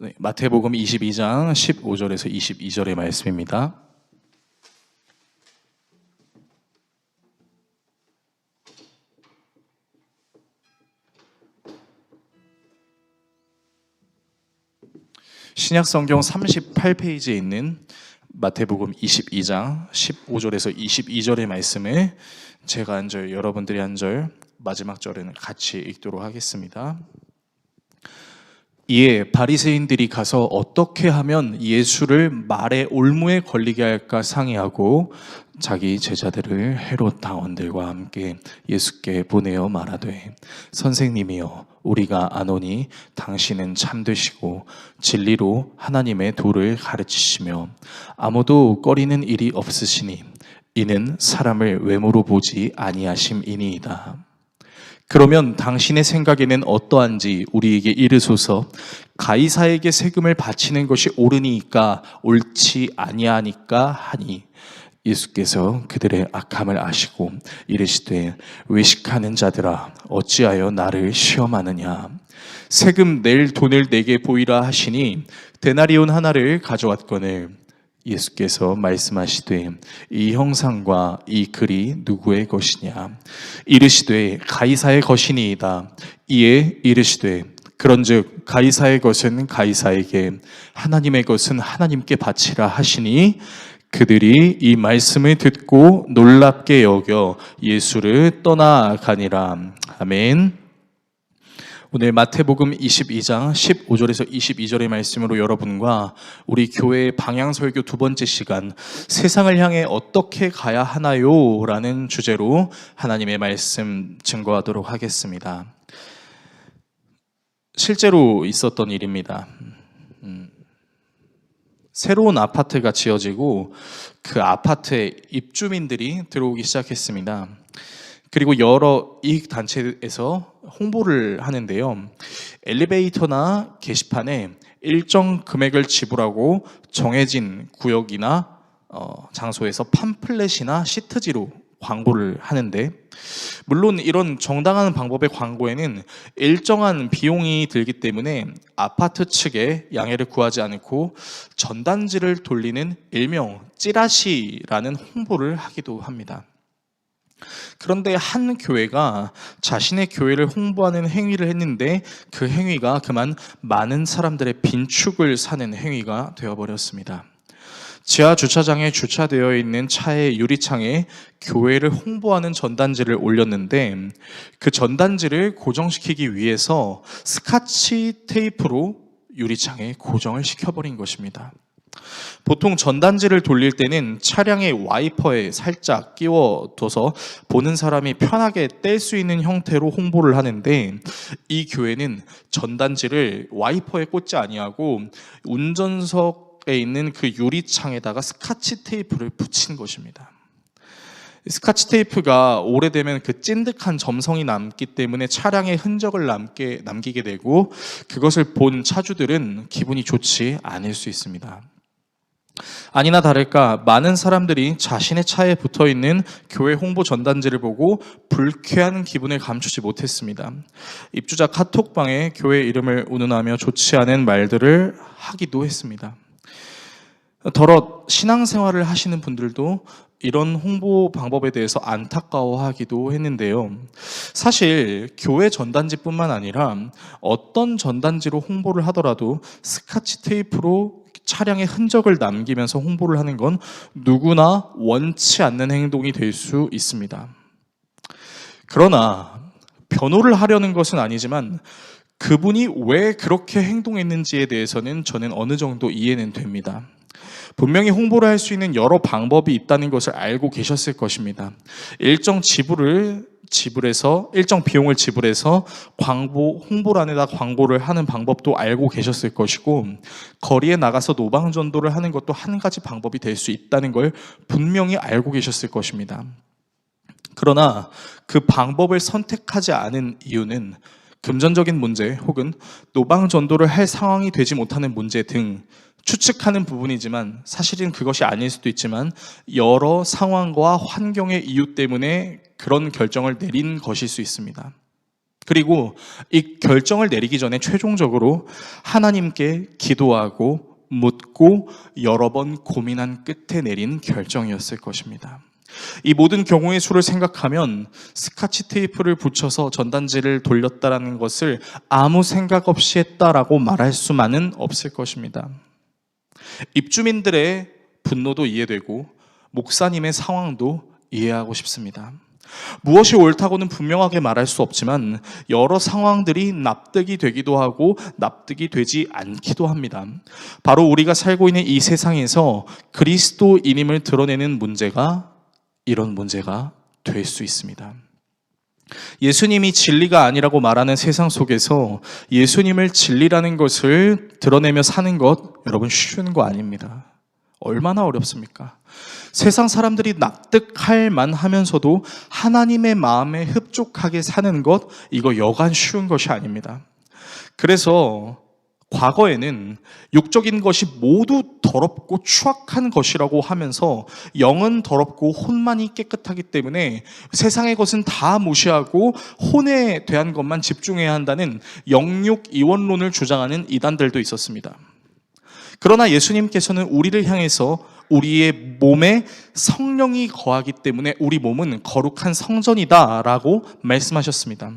네, 마태복음 22장 15절에서 22절의 말씀입니다. 신약성경 38페이지에 있는 마태복음 22장 15절에서 22절의 말씀을 제가 한 절, 여러분들이 한 절, 마지막 절은 같이 읽도록 하겠습니다. 이에 바리새인들이 가서 어떻게 하면 예수를 말의 올무에 걸리게 할까 상의하고 자기 제자들을 헤롯 당원들과 함께 예수께 보내어 말하되, 선생님이여, 우리가 아노니 당신은 참되시고 진리로 하나님의 도를 가르치시며 아무도 꺼리는 일이 없으시니 이는 사람을 외모로 보지 아니하심이니이다. 그러면 당신의 생각에는 어떠한지 우리에게 이르소서. 가이사에게 세금을 바치는 것이 옳으니까 옳지 아니하니까 하니, 예수께서 그들의 악함을 아시고 이르시되, 외식하는 자들아, 어찌하여 나를 시험하느냐. 세금 낼 돈을 내게 보이라 하시니 데나리온 하나를 가져왔거늘 예수께서 말씀하시되, 이 형상과 이 글이 누구의 것이냐. 이르시되, 가이사의 것이니이다. 이에 이르시되, 그런즉 가이사의 것은 가이사에게, 하나님의 것은 하나님께 바치라 하시니, 그들이 이 말씀을 듣고 놀랍게 여겨 예수를 떠나가니라. 아멘. 오늘 마태복음 22장 15절에서 22절의 말씀으로 여러분과 우리 교회의 방향설교 두 번째 시간, 세상을 향해 어떻게 가야 하나요? 라는 주제로 하나님의 말씀 증거하도록 하겠습니다. 실제로 있었던 일입니다. 새로운 아파트가 지어지고 그 아파트에 입주민들이 들어오기 시작했습니다. 그리고 여러 이익단체에서 홍보를 하는데요. 엘리베이터나 게시판에 일정 금액을 지불하고 정해진 구역이나 장소에서 팜플렛이나 시트지로 광고를 하는데, 물론 이런 정당한 방법의 광고에는 일정한 비용이 들기 때문에 아파트 측에 양해를 구하지 않고 전단지를 돌리는 일명 찌라시라는 홍보를 하기도 합니다. 그런데 한 교회가 자신의 교회를 홍보하는 행위를 했는데 그 행위가 그만 많은 사람들의 빈축을 사는 행위가 되어버렸습니다. 지하 주차장에 주차되어 있는 차의 유리창에 교회를 홍보하는 전단지를 올렸는데, 그 전단지를 고정시키기 위해서 스카치 테이프로 유리창에 고정을 시켜버린 것입니다. 보통 전단지를 돌릴 때는 차량의 와이퍼에 살짝 끼워둬서 보는 사람이 편하게 뗄 수 있는 형태로 홍보를 하는데, 이 교회는 전단지를 와이퍼에 꽂지 아니하고 운전석에 있는 그 유리창에다가 스카치 테이프를 붙인 것입니다. 스카치 테이프가 오래되면 그 찐득한 점성이 남기 때문에 차량의 흔적을 남기게 되고, 그것을 본 차주들은 기분이 좋지 않을 수 있습니다. 아니나 다를까 많은 사람들이 자신의 차에 붙어있는 교회 홍보 전단지를 보고 불쾌한 기분을 감추지 못했습니다. 입주자 카톡방에 교회 이름을 운운하며 좋지 않은 말들을 하기도 했습니다. 더러 신앙생활을 하시는 분들도 이런 홍보 방법에 대해서 안타까워하기도 했는데요. 사실 교회 전단지뿐만 아니라 어떤 전단지로 홍보를 하더라도 스카치 테이프로 차량의 흔적을 남기면서 홍보를 하는 건 누구나 원치 않는 행동이 될 수 있습니다. 그러나 변호를 하려는 것은 아니지만 그분이 왜 그렇게 행동했는지에 대해서는 저는 어느 정도 이해는 됩니다. 분명히 홍보를 할 수 있는 여러 방법이 있다는 것을 알고 계셨을 것입니다. 일정 비용을 지불해서 홍보란에다 광고를 하는 방법도 알고 계셨을 것이고, 거리에 나가서 노방전도를 하는 것도 한 가지 방법이 될 수 있다는 걸 분명히 알고 계셨을 것입니다. 그러나 그 방법을 선택하지 않은 이유는 금전적인 문제 혹은 노방전도를 할 상황이 되지 못하는 문제 등 추측하는 부분이지만, 사실은 그것이 아닐 수도 있지만 여러 상황과 환경의 이유 때문에 그런 결정을 내린 것일 수 있습니다. 그리고 이 결정을 내리기 전에 최종적으로 하나님께 기도하고 묻고 여러 번 고민한 끝에 내린 결정이었을 것입니다. 이 모든 경우의 수를 생각하면 스카치 테이프를 붙여서 전단지를 돌렸다라는 것을 아무 생각 없이 했다라고 말할 수만은 없을 것입니다. 입주민들의 분노도 이해되고 목사님의 상황도 이해하고 싶습니다. 무엇이 옳다고는 분명하게 말할 수 없지만 여러 상황들이 납득이 되기도 하고 납득이 되지 않기도 합니다. 바로 우리가 살고 있는 이 세상에서 그리스도인임을 드러내는 문제가 이런 문제가 될 수 있습니다. 예수님이 진리가 아니라고 말하는 세상 속에서 예수님을 진리라는 것을 드러내며 사는 것, 여러분 쉬운 거 아닙니다. 얼마나 어렵습니까? 세상 사람들이 납득할 만하면서도 하나님의 마음에 흡족하게 사는 것, 이거 여간 쉬운 것이 아닙니다. 그래서 과거에는 육적인 것이 모두 더럽고 추악한 것이라고 하면서 영은 더럽고 혼만이 깨끗하기 때문에 세상의 것은 다 무시하고 혼에 대한 것만 집중해야 한다는 영육 이원론을 주장하는 이단들도 있었습니다. 그러나 예수님께서는 우리를 향해서 우리의 몸에 성령이 거하기 때문에 우리 몸은 거룩한 성전이다라고 말씀하셨습니다.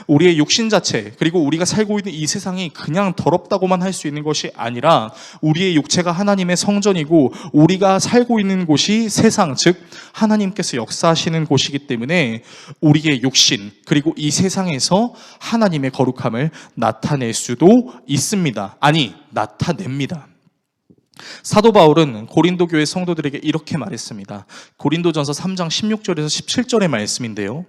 우리의 육신 자체, 그리고 우리가 살고 있는 이 세상이 그냥 더럽다고만 할 수 있는 것이 아니라 우리의 육체가 하나님의 성전이고 우리가 살고 있는 곳이 세상, 즉 하나님께서 역사하시는 곳이기 때문에 우리의 육신, 그리고 이 세상에서 하나님의 거룩함을 나타낼 수도 있습니다. 아니, 나타냅니다. 사도 바울은 고린도 교회 성도들에게 이렇게 말했습니다. 고린도전서 3장 16절에서 17절의 말씀인데요.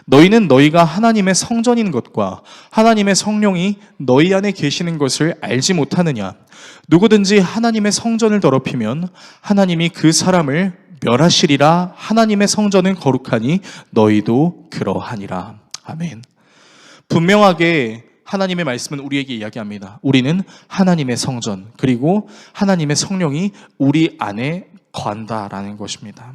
너희는 너희가 하나님의 성전인 것과 하나님의 성령이 너희 안에 계시는 것을 알지 못하느냐? 누구든지 하나님의 성전을 더럽히면 하나님이 그 사람을 멸하시리라. 하나님의 성전은 거룩하니 너희도 그러하니라. 아멘. 분명하게 하나님의 말씀은 우리에게 이야기합니다. 우리는 하나님의 성전, 그리고 하나님의 성령이 우리 안에 거한다라는 것입니다.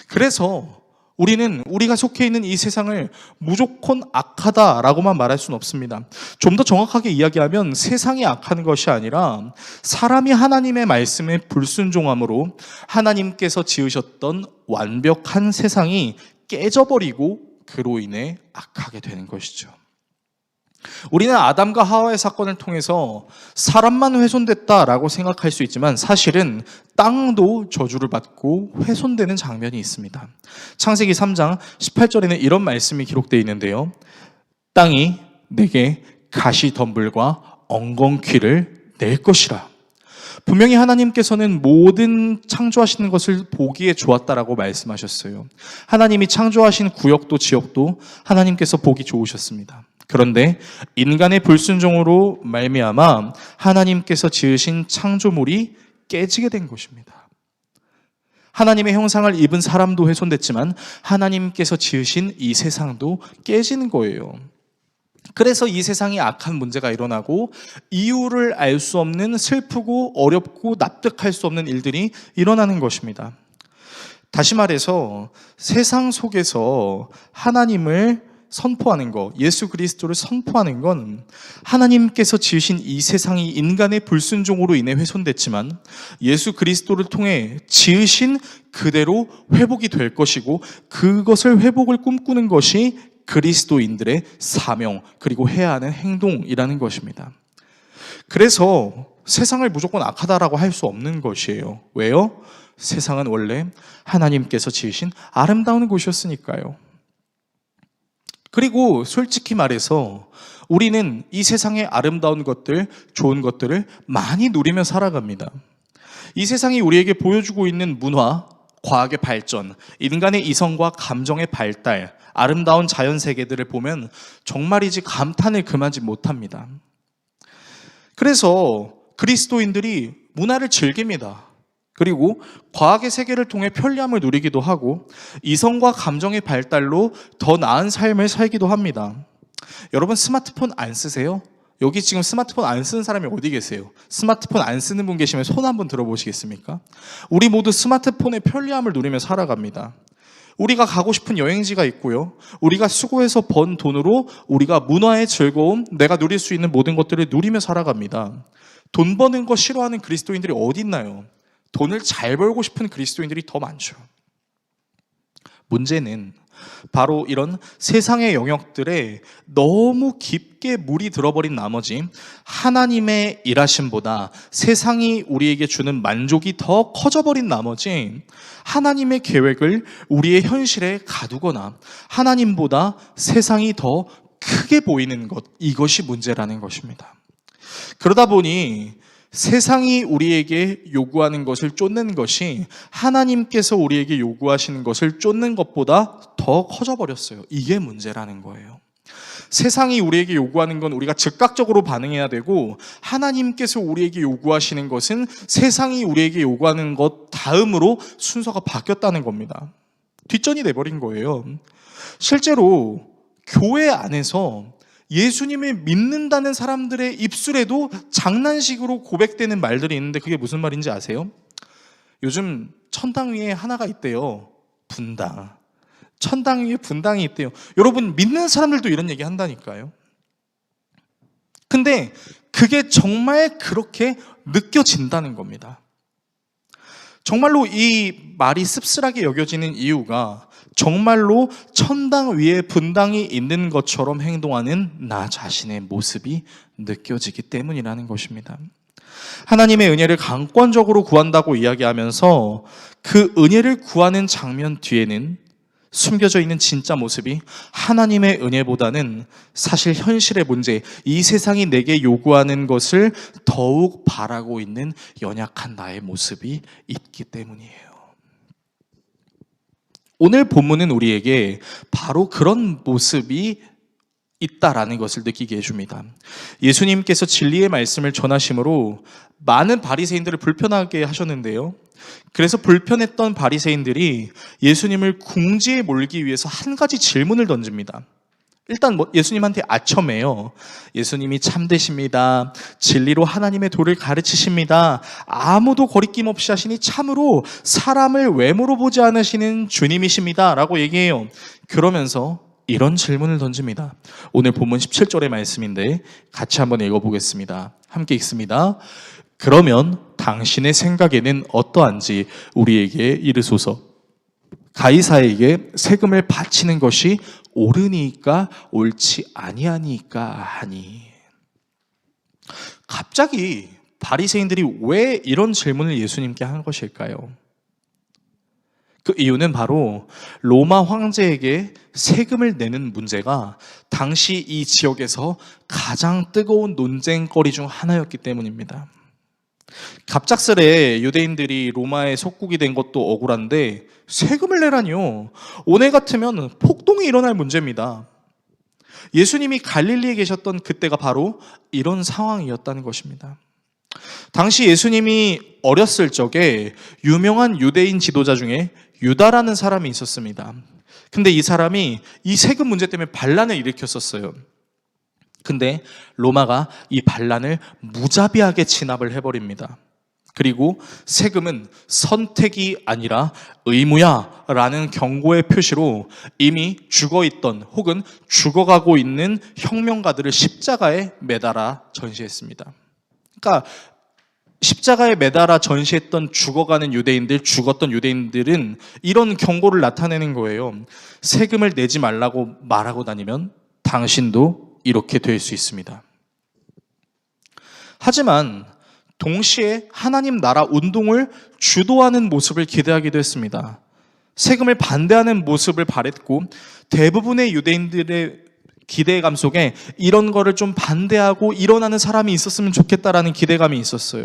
그래서 우리는 우리가 속해 있는 이 세상을 무조건 악하다라고만 말할 수는 없습니다. 좀 더 정확하게 이야기하면 세상이 악한 것이 아니라 사람이 하나님의 말씀에 불순종함으로 하나님께서 지으셨던 완벽한 세상이 깨져버리고 그로 인해 악하게 되는 것이죠. 우리는 아담과 하와의 사건을 통해서 사람만 훼손됐다라고 생각할 수 있지만 사실은 땅도 저주를 받고 훼손되는 장면이 있습니다. 창세기 3장 18절에는 이런 말씀이 기록되어 있는데요. 땅이 내게 가시덤불과 엉겅퀴를 낼 것이라. 분명히 하나님께서는 모든 창조하시는 것을 보기에 좋았다라고 말씀하셨어요. 하나님이 창조하신 구역도 지역도 하나님께서 보기 좋으셨습니다. 그런데 인간의 불순종으로 말미암아 하나님께서 지으신 창조물이 깨지게 된 것입니다. 하나님의 형상을 입은 사람도 훼손됐지만 하나님께서 지으신 이 세상도 깨지는 거예요. 그래서 이 세상에 악한 문제가 일어나고 이유를 알 수 없는 슬프고 어렵고 납득할 수 없는 일들이 일어나는 것입니다. 다시 말해서 세상 속에서 하나님을 선포하는 것, 예수 그리스도를 선포하는 건 하나님께서 지으신 이 세상이 인간의 불순종으로 인해 훼손됐지만 예수 그리스도를 통해 지으신 그대로 회복이 될 것이고 그것을 회복을 꿈꾸는 것이 그리스도인들의 사명, 그리고 해야 하는 행동이라는 것입니다. 그래서 세상을 무조건 악하다라고 할 수 없는 것이에요. 왜요? 세상은 원래 하나님께서 지으신 아름다운 곳이었으니까요. 그리고 솔직히 말해서 우리는 이 세상의 아름다운 것들, 좋은 것들을 많이 누리며 살아갑니다. 이 세상이 우리에게 보여주고 있는 문화, 과학의 발전, 인간의 이성과 감정의 발달, 아름다운 자연 세계들을 보면 정말이지 감탄을 금하지 못합니다. 그래서 그리스도인들이 문화를 즐깁니다. 그리고 과학의 세계를 통해 편리함을 누리기도 하고 이성과 감정의 발달로 더 나은 삶을 살기도 합니다. 여러분 스마트폰 안 쓰세요? 여기 지금 스마트폰 안 쓰는 사람이 어디 계세요? 스마트폰 안 쓰는 분 계시면 손 한번 들어보시겠습니까? 우리 모두 스마트폰의 편리함을 누리며 살아갑니다. 우리가 가고 싶은 여행지가 있고요. 우리가 수고해서 번 돈으로 우리가 문화의 즐거움, 내가 누릴 수 있는 모든 것들을 누리며 살아갑니다. 돈 버는 거 싫어하는 그리스도인들이 어디 있나요? 돈을 잘 벌고 싶은 그리스도인들이 더 많죠. 문제는 바로 이런 세상의 영역들에 너무 깊게 물이 들어버린 나머지 하나님의 일하심보다 세상이 우리에게 주는 만족이 더 커져버린 나머지 하나님의 계획을 우리의 현실에 가두거나 하나님보다 세상이 더 크게 보이는 것, 이것이 문제라는 것입니다. 그러다 보니 세상이 우리에게 요구하는 것을 쫓는 것이 하나님께서 우리에게 요구하시는 것을 쫓는 것보다 더 커져버렸어요. 이게 문제라는 거예요. 세상이 우리에게 요구하는 건 우리가 즉각적으로 반응해야 되고, 하나님께서 우리에게 요구하시는 것은 세상이 우리에게 요구하는 것 다음으로 순서가 바뀌었다는 겁니다. 뒷전이 돼버린 거예요. 실제로 교회 안에서 예수님을 믿는다는 사람들의 입술에도 장난식으로 고백되는 말들이 있는데, 그게 무슨 말인지 아세요? 요즘 천당 위에 하나가 있대요. 분당. 천당 위에 분당이 있대요. 여러분, 믿는 사람들도 이런 얘기 한다니까요. 근데 그게 정말 그렇게 느껴진다는 겁니다. 정말로 이 말이 씁쓸하게 여겨지는 이유가 정말로 천당 위에 분당이 있는 것처럼 행동하는 나 자신의 모습이 느껴지기 때문이라는 것입니다. 하나님의 은혜를 강권적으로 구한다고 이야기하면서 그 은혜를 구하는 장면 뒤에는 숨겨져 있는 진짜 모습이 하나님의 은혜보다는 사실 현실의 문제, 이 세상이 내게 요구하는 것을 더욱 바라고 있는 연약한 나의 모습이 있기 때문이에요. 오늘 본문은 우리에게 바로 그런 모습이 있다라는 것을 느끼게 해줍니다. 예수님께서 진리의 말씀을 전하심으로 많은 바리새인들을 불편하게 하셨는데요. 그래서 불편했던 바리새인들이 예수님을 궁지에 몰기 위해서 한 가지 질문을 던집니다. 일단 예수님한테 아첨해요. 예수님이 참되십니다. 진리로 하나님의 도를 가르치십니다. 아무도 거리낌 없이 하시니 참으로 사람을 외모로 보지 않으시는 주님이십니다. 라고 얘기해요. 그러면서 이런 질문을 던집니다. 오늘 본문 17절의 말씀인데 같이 한번 읽어보겠습니다. 함께 읽습니다. 그러면 당신의 생각에는 어떠한지 우리에게 이르소서. 가이사에게 세금을 바치는 것이 옳으니까 옳지 아니하니까 하니. 갑자기 바리새인들이 왜 이런 질문을 예수님께 한 것일까요? 그 이유는 바로 로마 황제에게 세금을 내는 문제가 당시 이 지역에서 가장 뜨거운 논쟁거리 중 하나였기 때문입니다. 갑작스레 유대인들이 로마의 속국이 된 것도 억울한데 세금을 내라니요. 오늘 같으면 폭동이 일어날 문제입니다. 예수님이 갈릴리에 계셨던 그때가 바로 이런 상황이었다는 것입니다. 당시 예수님이 어렸을 적에 유명한 유대인 지도자 중에 유다라는 사람이 있었습니다. 근데 이 사람이 이 세금 문제 때문에 반란을 일으켰었어요. 근데 로마가 이 반란을 무자비하게 진압을 해버립니다. 그리고 세금은 선택이 아니라 의무야 라는 경고의 표시로 이미 죽어있던 혹은 죽어가고 있는 혁명가들을 십자가에 매달아 전시했습니다. 그러니까 십자가에 매달아 전시했던 죽어가는 유대인들, 죽었던 유대인들은 이런 경고를 나타내는 거예요. 세금을 내지 말라고 말하고 다니면 당신도 이렇게 될 수 있습니다. 하지만 동시에 하나님 나라 운동을 주도하는 모습을 기대하기도 했습니다. 세금을 반대하는 모습을 바랬고 대부분의 유대인들의 기대감 속에 이런 거를 좀 반대하고 일어나는 사람이 있었으면 좋겠다라는 기대감이 있었어요.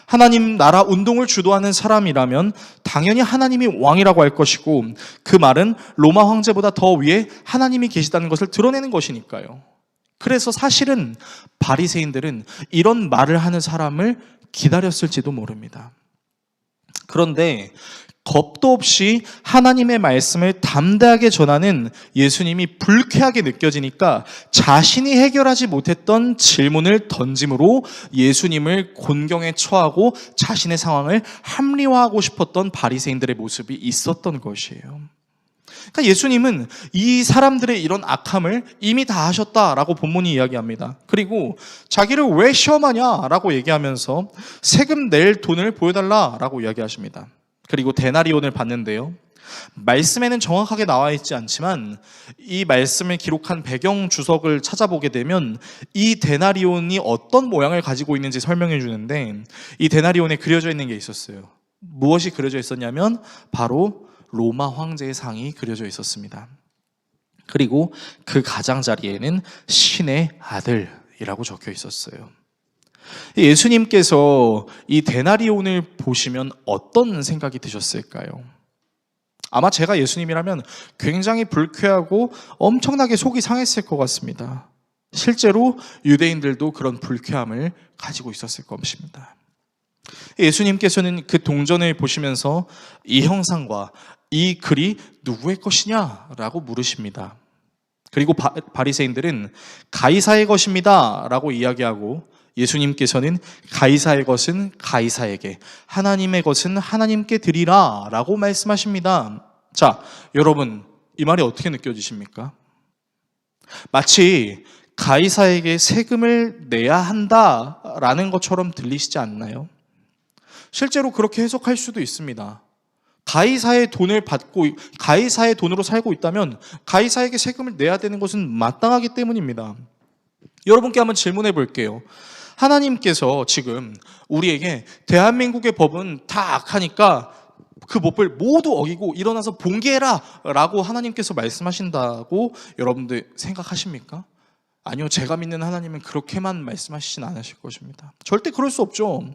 하나님 나라 운동을 주도하는 사람이라면 당연히 하나님이 왕이라고 할 것이고 그 말은 로마 황제보다 더 위에 하나님이 계시다는 것을 드러내는 것이니까요. 그래서 사실은 바리새인들은 이런 말을 하는 사람을 기다렸을지도 모릅니다. 그런데 겁도 없이 하나님의 말씀을 담대하게 전하는 예수님이 불쾌하게 느껴지니까 자신이 해결하지 못했던 질문을 던짐으로 예수님을 곤경에 처하고 자신의 상황을 합리화하고 싶었던 바리새인들의 모습이 있었던 것이에요. 그러니까 예수님은 이 사람들의 이런 악함을 이미 다 하셨다라고 본문이 이야기합니다. 그리고 자기를 왜 시험하냐라고 얘기하면서 세금 낼 돈을 보여달라라고 이야기하십니다. 그리고 데나리온을 받는데요. 말씀에는 정확하게 나와 있지 않지만 이 말씀을 기록한 배경 주석을 찾아보게 되면 이 데나리온이 어떤 모양을 가지고 있는지 설명해 주는데 이 데나리온에 그려져 있는 게 있었어요. 무엇이 그려져 있었냐면 바로 로마 황제의 상이 그려져 있었습니다. 그리고 그 가장자리에는 신의 아들이라고 적혀 있었어요. 예수님께서 이 데나리온을 보시면 어떤 생각이 드셨을까요? 아마 제가 예수님이라면 굉장히 불쾌하고 엄청나게 속이 상했을 것 같습니다. 실제로 유대인들도 그런 불쾌함을 가지고 있었을 것입니다. 예수님께서는 그 동전을 보시면서 이 형상과 이 글이 누구의 것이냐라고 물으십니다. 그리고 바리새인들은 가이사의 것입니다 라고 이야기하고 예수님께서는 가이사의 것은 가이사에게, 하나님의 것은 하나님께 드리라 라고 말씀하십니다. 자, 여러분, 이 말이 어떻게 느껴지십니까? 마치 가이사에게 세금을 내야 한다라는 것처럼 들리시지 않나요? 실제로 그렇게 해석할 수도 있습니다. 가이사의 돈을 받고 가이사의 돈으로 살고 있다면 가이사에게 세금을 내야 되는 것은 마땅하기 때문입니다. 여러분께 한번 질문해 볼게요. 하나님께서 지금 우리에게 대한민국의 법은 다 악하니까 그 법을 모두 어기고 일어나서 봉기해라 라고 하나님께서 말씀하신다고 여러분들 생각하십니까? 아니요, 제가 믿는 하나님은 그렇게만 말씀하시진 않으실 것입니다. 절대 그럴 수 없죠.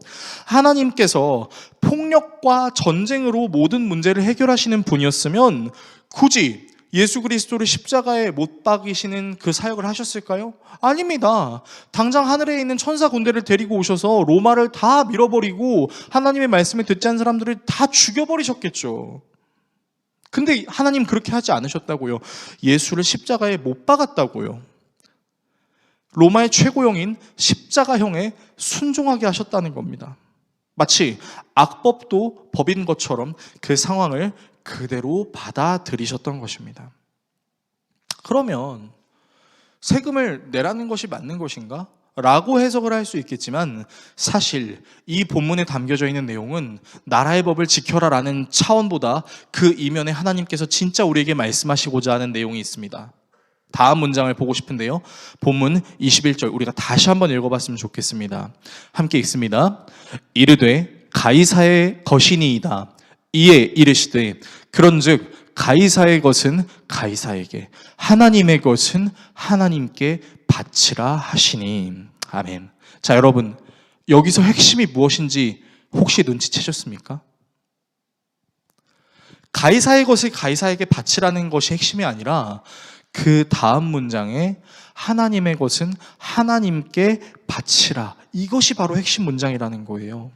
하나님께서 폭력과 전쟁으로 모든 문제를 해결하시는 분이었으면 굳이 예수 그리스도를 십자가에 못 박이시는 그 사역을 하셨을까요? 아닙니다. 당장 하늘에 있는 천사 군대를 데리고 오셔서 로마를 다 밀어버리고 하나님의 말씀을 듣지 않은 사람들을 다 죽여버리셨겠죠. 근데 하나님 그렇게 하지 않으셨다고요. 예수를 십자가에 못 박았다고요. 로마의 최고형인 십자가형에 순종하게 하셨다는 겁니다. 마치 악법도 법인 것처럼 그 상황을 그대로 받아들이셨던 것입니다. 그러면 세금을 내라는 것이 맞는 것인가? 라고 해석을 할 수 있겠지만 사실 이 본문에 담겨져 있는 내용은 나라의 법을 지켜라 라는 차원보다 그 이면에 하나님께서 진짜 우리에게 말씀하시고자 하는 내용이 있습니다. 다음 문장을 보고 싶은데요. 본문 21절 우리가 다시 한번 읽어봤으면 좋겠습니다. 함께 읽습니다. 이르되 가이사의 것이니이다. 이에 이르시되 그런즉 가이사의 것은 가이사에게, 하나님의 것은 하나님께 바치라 하시니. 아멘. 자, 여러분, 여기서 핵심이 무엇인지 혹시 눈치채셨습니까? 가이사의 것을 가이사에게 바치라는 것이 핵심이 아니라 그 다음 문장에 하나님의 것은 하나님께 바치라, 이것이 바로 핵심 문장이라는 거예요.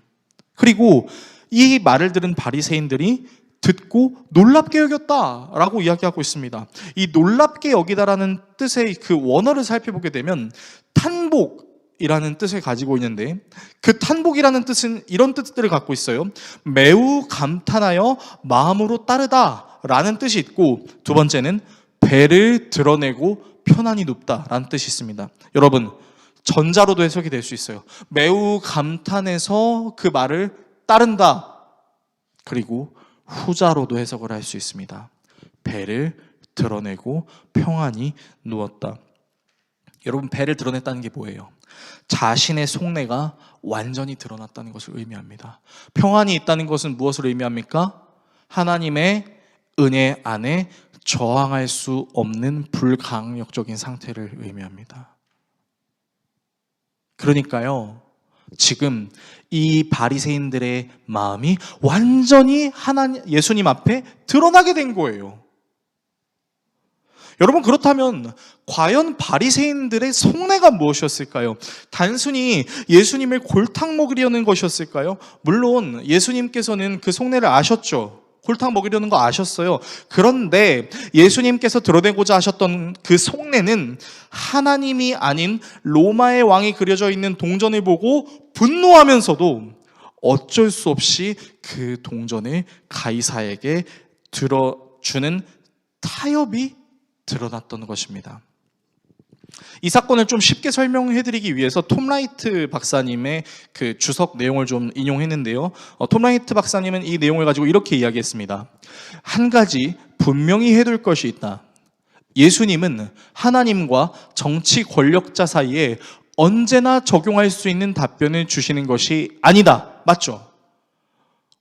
그리고 이 말을 들은 바리새인들이 듣고 놀랍게 여겼다라고 이야기하고 있습니다. 이 놀랍게 여기다라는 뜻의 그 원어를 살펴보게 되면 탄복이라는 뜻을 가지고 있는데 그 탄복이라는 뜻은 이런 뜻들을 갖고 있어요. 매우 감탄하여 마음으로 따르다라는 뜻이 있고, 두 번째는 배를 드러내고 편안히 눕다라는 뜻이 있습니다. 여러분, 전자로도 해석이 될 수 있어요. 매우 감탄해서 그 말을 따른다. 그리고 후자로도 해석을 할 수 있습니다. 배를 드러내고 평안히 누웠다. 여러분, 배를 드러냈다는 게 뭐예요? 자신의 속내가 완전히 드러났다는 것을 의미합니다. 평안히 있다는 것은 무엇을 의미합니까? 하나님의 은혜 안에 저항할 수 없는 불강력적인 상태를 의미합니다. 그러니까요, 지금 이 바리새인들의 마음이 완전히 예수님 앞에 드러나게 된 거예요. 여러분, 그렇다면 과연 바리새인들의 속내가 무엇이었을까요? 단순히 예수님을 골탕 먹이려는 것이었을까요? 물론 예수님께서는 그 속내를 아셨죠. 골탕 먹이려는 거 아셨어요. 그런데 예수님께서 드러내고자 하셨던 그 속내는 하나님이 아닌 로마의 왕이 그려져 있는 동전을 보고 분노하면서도 어쩔 수 없이 그 동전을 가이사에게 들어주는 타협이 드러났던 것입니다. 이 사건을 좀 쉽게 설명해드리기 위해서 톰 라이트 박사님의 그 주석 내용을 좀 인용했는데요. 톰 라이트 박사님은 이 내용을 가지고 이렇게 이야기했습니다. 한 가지 분명히 해둘 것이 있다. 예수님은 하나님과 정치 권력자 사이에 언제나 적용할 수 있는 답변을 주시는 것이 아니다. 맞죠?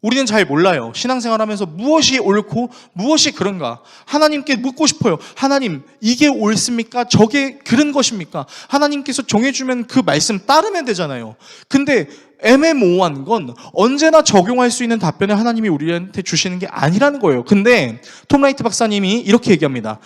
우리는 잘 몰라요. 신앙생활하면서 무엇이 옳고 무엇이 그런가. 하나님께 묻고 싶어요. 하나님, 이게 옳습니까? 저게 그른 것입니까? 하나님께서 정해주면 그 말씀 따르면 되잖아요. 근데 애매모호한 건 언제나 적용할 수 있는 답변을 하나님이 우리한테 주시는 게 아니라는 거예요. 근데 톰 라이트 박사님이 이렇게 얘기합니다.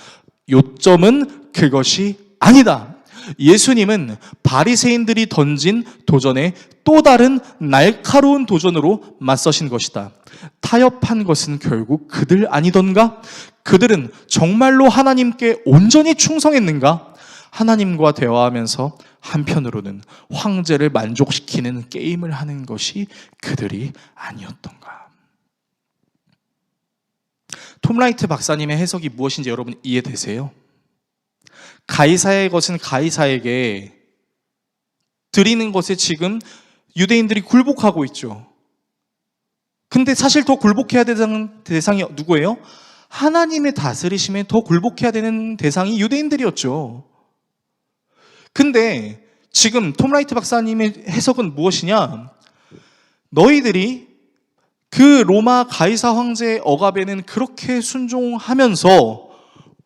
요점은 그것이 아니다. 예수님은 바리새인들이 던진 도전에 또 다른 날카로운 도전으로 맞서신 것이다. 타협한 것은 결국 그들 아니던가? 그들은 정말로 하나님께 온전히 충성했는가? 하나님과 대화하면서 한편으로는 황제를 만족시키는 게임을 하는 것이 그들이 아니었던가? 톰 라이트 박사님의 해석이 무엇인지 여러분 이해되세요? 가이사의 것은 가이사에게 드리는 것에 지금 유대인들이 굴복하고 있죠. 근데 사실 더 굴복해야 되는 대상이 누구예요? 하나님의 다스리심에 더 굴복해야 되는 대상이 유대인들이었죠. 근데 지금 톰 라이트 박사님의 해석은 무엇이냐? 너희들이 그 로마 가이사 황제의 억압에는 그렇게 순종하면서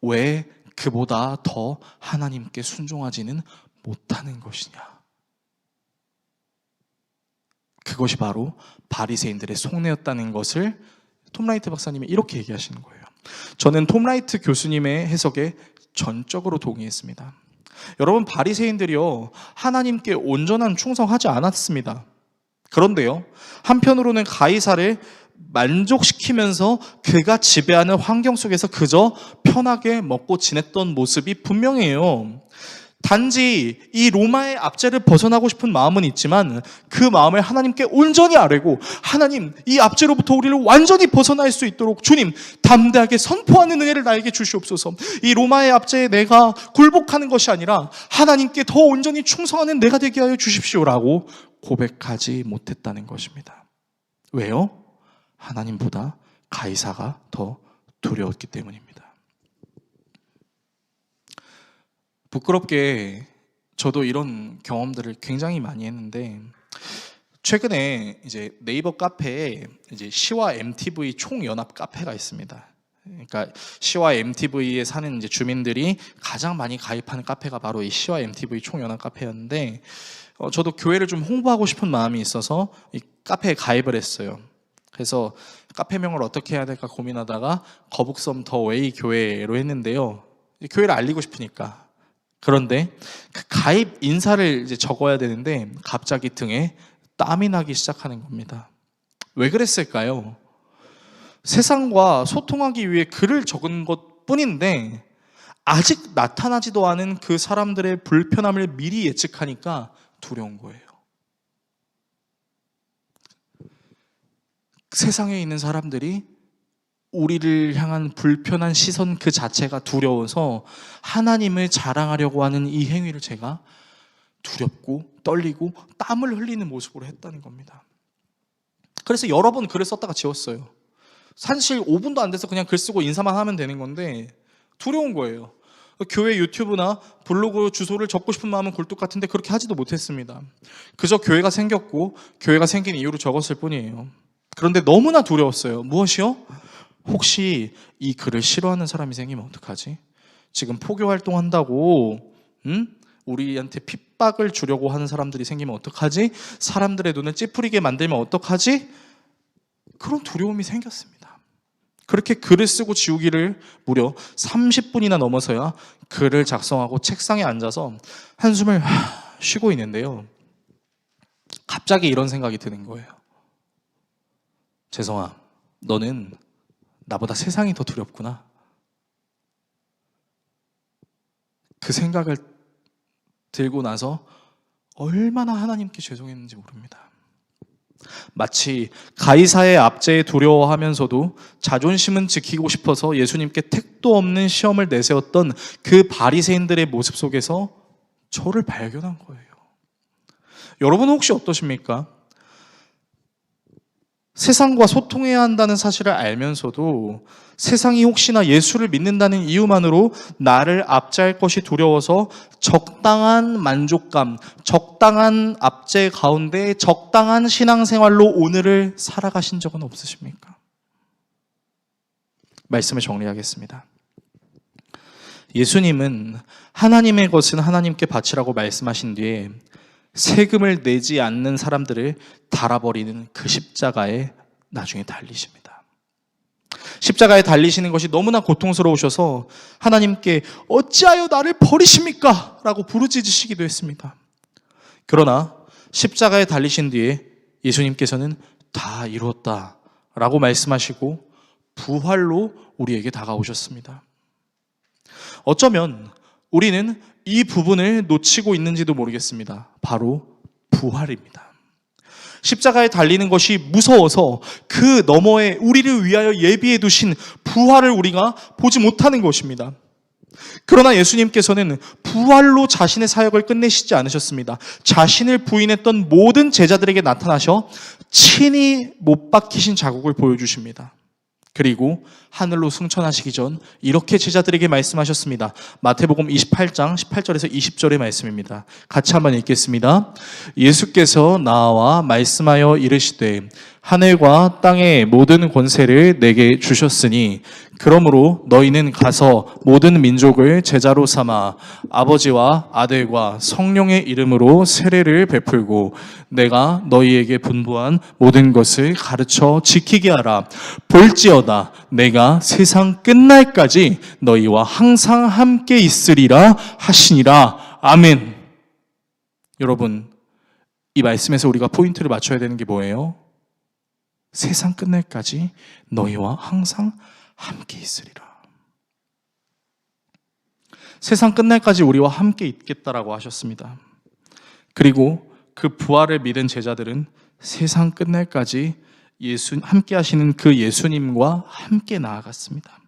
왜 그보다 더 하나님께 순종하지는 못하는 것이냐? 그것이 바로 바리새인들의 속내였다는 것을 톰 라이트 박사님이 이렇게 얘기하시는 거예요. 저는 톰 라이트 교수님의 해석에 전적으로 동의했습니다. 여러분, 바리새인들이요, 하나님께 온전한 충성하지 않았습니다. 그런데요, 한편으로는 가이사를 만족시키면서 그가 지배하는 환경 속에서 그저 편하게 먹고 지냈던 모습이 분명해요. 단지 이 로마의 압제를 벗어나고 싶은 마음은 있지만 그 마음을 하나님께 온전히 아뢰고, 하나님, 이 압제로부터 우리를 완전히 벗어날 수 있도록 주님 담대하게 선포하는 은혜를 나에게 주시옵소서. 이 로마의 압제에 내가 굴복하는 것이 아니라 하나님께 더 온전히 충성하는 내가 되게 하여 주십시오라고 고백하지 못했다는 것입니다. 왜요? 하나님보다 가이사가 더 두려웠기 때문입니다. 부끄럽게 저도 이런 경험들을 굉장히 많이 했는데, 최근에 이제 네이버 카페에 이제 시와 MTV 총연합 카페가 있습니다. 그러니까 시와 MTV에 사는 이제 주민들이 가장 많이 가입하는 카페가 바로 이 시와 MTV 총연합 카페였는데, 저도 교회를 좀 홍보하고 싶은 마음이 있어서 이 카페에 가입을 했어요. 그래서 카페명을 어떻게 해야 될까 고민하다가 거북섬 더 웨이 교회로 했는데요. 교회를 알리고 싶으니까. 그런데 그 가입 인사를 이제 적어야 되는데 갑자기 등에 땀이 나기 시작하는 겁니다. 왜 그랬을까요? 세상과 소통하기 위해 글을 적은 것 뿐인데 아직 나타나지도 않은 그 사람들의 불편함을 미리 예측하니까 두려운 거예요. 세상에 있는 사람들이 우리를 향한 불편한 시선 그 자체가 두려워서 하나님을 자랑하려고 하는 이 행위를 제가 두렵고 떨리고 땀을 흘리는 모습으로 했다는 겁니다. 그래서 여러 번 글을 썼다가 지웠어요. 사실 5분도 안 돼서 그냥 글 쓰고 인사만 하면 되는 건데 두려운 거예요. 교회 유튜브나 블로그 주소를 적고 싶은 마음은 굴뚝 같은데 그렇게 하지도 못했습니다. 그저 교회가 생겼고 교회가 생긴 이유로 적었을 뿐이에요. 그런데 너무나 두려웠어요. 무엇이요? 혹시 이 글을 싫어하는 사람이 생기면 어떡하지? 지금 포교 활동한다고 우리한테 핍박을 주려고 하는 사람들이 생기면 어떡하지? 사람들의 눈을 찌푸리게 만들면 어떡하지? 그런 두려움이 생겼습니다. 그렇게 글을 쓰고 지우기를 무려 30분이나 넘어서야 글을 작성하고 책상에 앉아서 한숨을 쉬고 있는데요. 갑자기 이런 생각이 드는 거예요. 재성아, 너는 나보다 세상이 더 두렵구나. 그 생각을 들고 나서 얼마나 하나님께 죄송했는지 모릅니다. 마치 가이사의 압제에 두려워하면서도 자존심은 지키고 싶어서 예수님께 택도 없는 시험을 내세웠던 그 바리새인들의 모습 속에서 저를 발견한 거예요. 여러분은 혹시 어떠십니까? 세상과 소통해야 한다는 사실을 알면서도 세상이 혹시나 예수를 믿는다는 이유만으로 나를 압제할 것이 두려워서 적당한 만족감, 적당한 압제 가운데 적당한 신앙생활로 오늘을 살아가신 적은 없으십니까? 말씀을 정리하겠습니다. 예수님은 하나님의 것은 하나님께 바치라고 말씀하신 뒤에 세금을 내지 않는 사람들을 달아버리는 그 십자가에 나중에 달리십니다. 십자가에 달리시는 것이 너무나 고통스러우셔서 하나님께 어찌하여 나를 버리십니까? 라고 부르짖으시기도 했습니다. 그러나 십자가에 달리신 뒤에 예수님께서는 다 이루었다 라고 말씀하시고 부활로 우리에게 다가오셨습니다. 어쩌면 우리는 이 부분을 놓치고 있는지도 모르겠습니다. 바로 부활입니다. 십자가에 달리는 것이 무서워서 그 너머에 우리를 위하여 예비해 두신 부활을 우리가 보지 못하는 것입니다. 그러나 예수님께서는 부활로 자신의 사역을 끝내시지 않으셨습니다. 자신을 부인했던 모든 제자들에게 나타나셔 친히 못 박히신 자국을 보여주십니다. 그리고 하늘로 승천하시기 전 이렇게 제자들에게 말씀하셨습니다. 마태복음 28장 18절에서 20절의 말씀입니다. 같이 한번 읽겠습니다. 예수께서 나와 말씀하여 이르시되 하늘과 땅의 모든 권세를 내게 주셨으니 그러므로 너희는 가서 모든 민족을 제자로 삼아 아버지와 아들과 성령의 이름으로 세례를 베풀고 내가 너희에게 분부한 모든 것을 가르쳐 지키게 하라. 볼지어다 내가 세상 끝날까지 너희와 항상 함께 있으리라 하시니라. 아멘. 여러분, 이 말씀에서 우리가 포인트를 맞춰야 되는 게 뭐예요? 세상 끝날까지 너희와 항상 함께 있으리라. 세상 끝날까지 우리와 함께 있겠다라고 하셨습니다. 그리고 그 부활을 믿은 제자들은 세상 끝날까지 함께 하시는 그 예수님과 함께 나아갔습니다.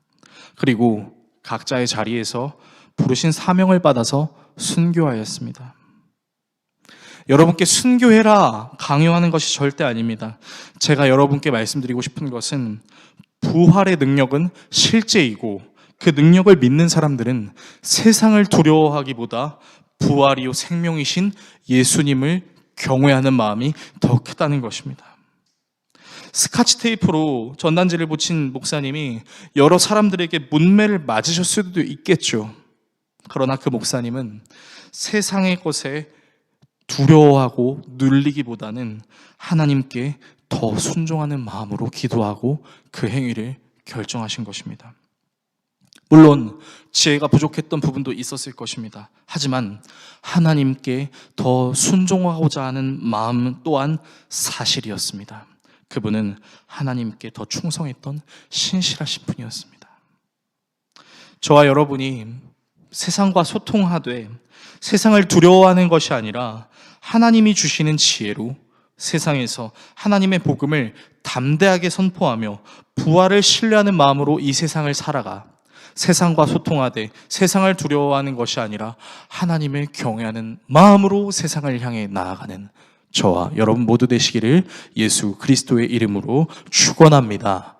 그리고 각자의 자리에서 부르신 사명을 받아서 순교하였습니다. 여러분께 순교해라 강요하는 것이 절대 아닙니다. 제가 여러분께 말씀드리고 싶은 것은 부활의 능력은 실제이고 그 능력을 믿는 사람들은 세상을 두려워하기보다 부활이요 생명이신 예수님을 경외하는 마음이 더 크다는 것입니다. 스카치 테이프로 전단지를 붙인 목사님이 여러 사람들에게 문매를 맞으실 수도 있겠죠. 그러나 그 목사님은 세상의 것에 두려워하고 눌리기보다는 하나님께 더 순종하는 마음으로 기도하고 그 행위를 결정하신 것입니다. 물론 지혜가 부족했던 부분도 있었을 것입니다. 하지만 하나님께 더 순종하고자 하는 마음 또한 사실이었습니다. 그분은 하나님께 더 충성했던 신실하신 분이었습니다. 저와 여러분이 세상과 소통하되 세상을 두려워하는 것이 아니라 하나님이 주시는 지혜로 세상에서 하나님의 복음을 담대하게 선포하며 부활을 신뢰하는 마음으로 이 세상을 살아가 세상과 소통하되 세상을 두려워하는 것이 아니라 하나님을 경외하는 마음으로 세상을 향해 나아가는 저와 여러분 모두 되시기를 예수 그리스도의 이름으로 축원합니다.